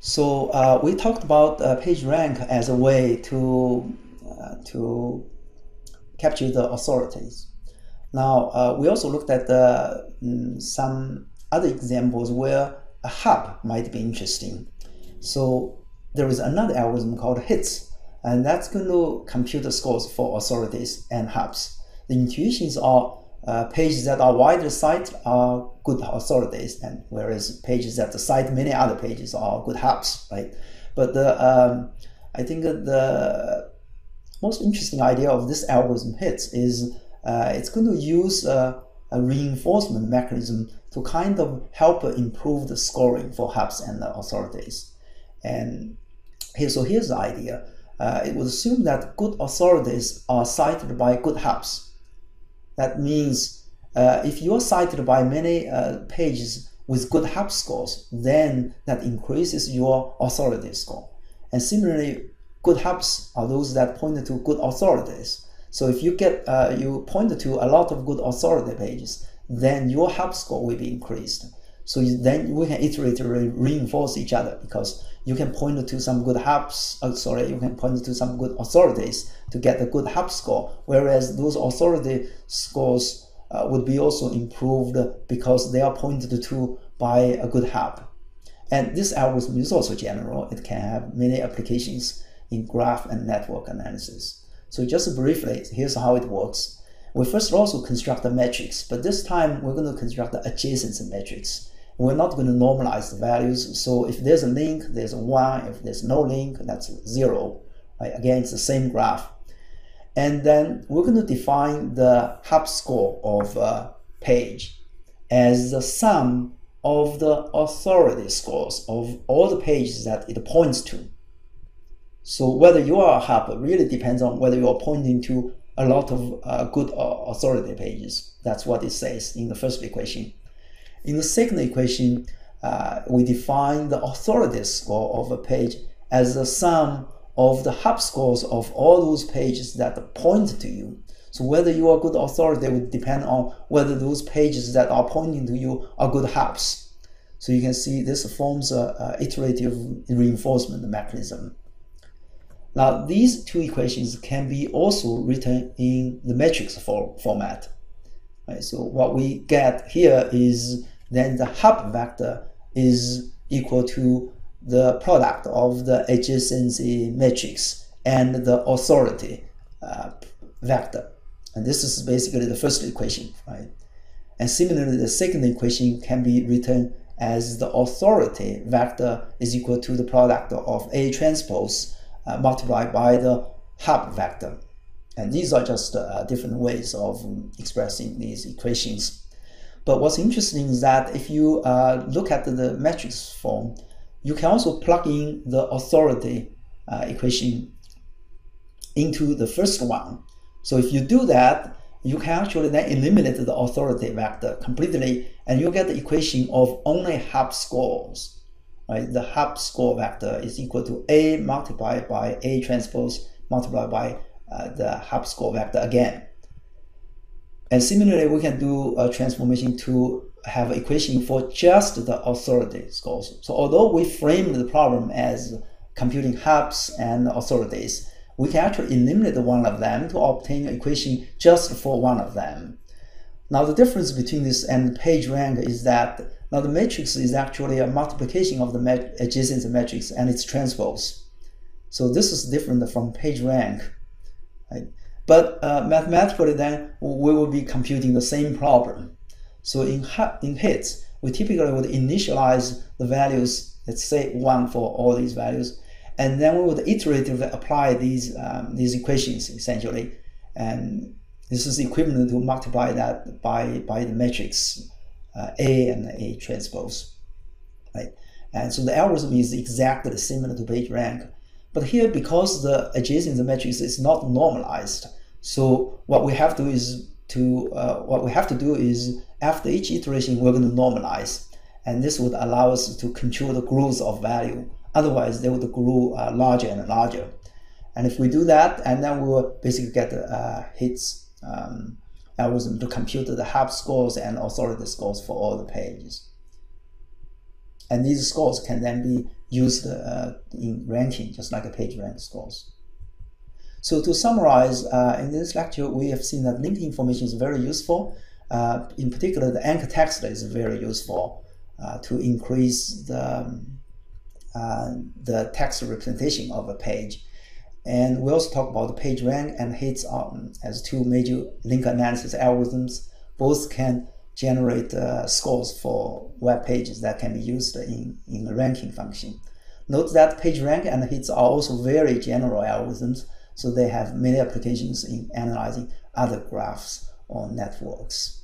So we talked about PageRank as a way to capture the authorities. Now we also looked at some other examples where a hub might be interesting. So there is another algorithm called HITS, and that's going to compute the scores for authorities and hubs. The intuitions are pages that are widely cited are good authorities, and whereas pages that cite many other pages are good hubs, right? But I think that the most interesting idea of this algorithm HITS is it's going to use a reinforcement mechanism to kind of help improve the scoring for hubs and authorities. And here's the idea. It would assume that good authorities are cited by good hubs. That means if you are cited by many pages with good hub scores, then that increases your authority score. And similarly, good hubs are those that point to good authorities. So if you get you point to a lot of good authority pages, then your hub score will be increased. So then we can iteratively reinforce each other, because you can point to some good hubs, you can point to some good authorities to get a good hub score, whereas those authority scores would be also improved because they are pointed to by a good hub. And this algorithm is also general. It can have many applications in graph and network analysis. So just briefly, here's how it works. We first also construct a matrix, but this time we're going to construct the adjacency matrix. We're not going to normalize the values. So if there's a link, there's a 1. If there's no link, that's 0. Right? Again, it's the same graph. And then we're going to define the hub score of a page as the sum of the authority scores of all the pages that it points to. So whether you are a hub really depends on whether you are pointing to a lot of good authority pages. That's what it says in the first equation. In the second equation, we define the authority score of a page as the sum of the hub scores of all those pages that point to you. So whether you are good authority would depend on whether those pages that are pointing to you are good hubs. So you can see this forms an iterative reinforcement mechanism. Now these two equations can be also written in the matrix format. Right? So what we get here is then the hub vector is equal to the product of the adjacency matrix and the authority vector. And this is basically the first equation, right? And similarly, the second equation can be written as the authority vector is equal to the product of A transpose multiplied by the hub vector. And these are just different ways of expressing these equations. But what's interesting is that if you look at the matrix form, you can also plug in the authority equation into the first one. So if you do that, you can actually then eliminate the authority vector completely, and you get the equation of only hub scores. Right? The hub score vector is equal to A multiplied by A transpose multiplied by the hub score vector again. And similarly, we can do a transformation to have an equation for just the authority scores. So although we framed the problem as computing hubs and authorities, we can actually eliminate one of them to obtain an equation just for one of them. Now the difference between this and PageRank is that now the matrix is actually a multiplication of the adjacency matrix and its transpose. So this is different from PageRank. Right? But mathematically then we will be computing the same problem. So in HITS, we typically would initialize the values, let's say 1 for all these values, and then we would iteratively apply these equations essentially. And this is equivalent to multiply that by the matrix A and A transpose. Right? And so the algorithm is exactly similar to PageRank. But here, because the adjacency matrix is not normalized, so what we have to do is after each iteration we're going to normalize, and this would allow us to control the growth of value. Otherwise, they would grow larger and larger. And if we do that, and then we will basically get HITS algorithm to compute the hub scores and authority scores for all the pages. And these scores can then be used in ranking, just like a PageRank scores. So to summarize, in this lecture, we have seen that linked information is very useful. In particular, the anchor text is very useful to increase the text representation of a page. And we also talk about the PageRank and HITS as two major link analysis algorithms. Both can generate scores for web pages that can be used in the ranking function. Note that PageRank and HITS are also very general algorithms, so they have many applications in analyzing other graphs or networks.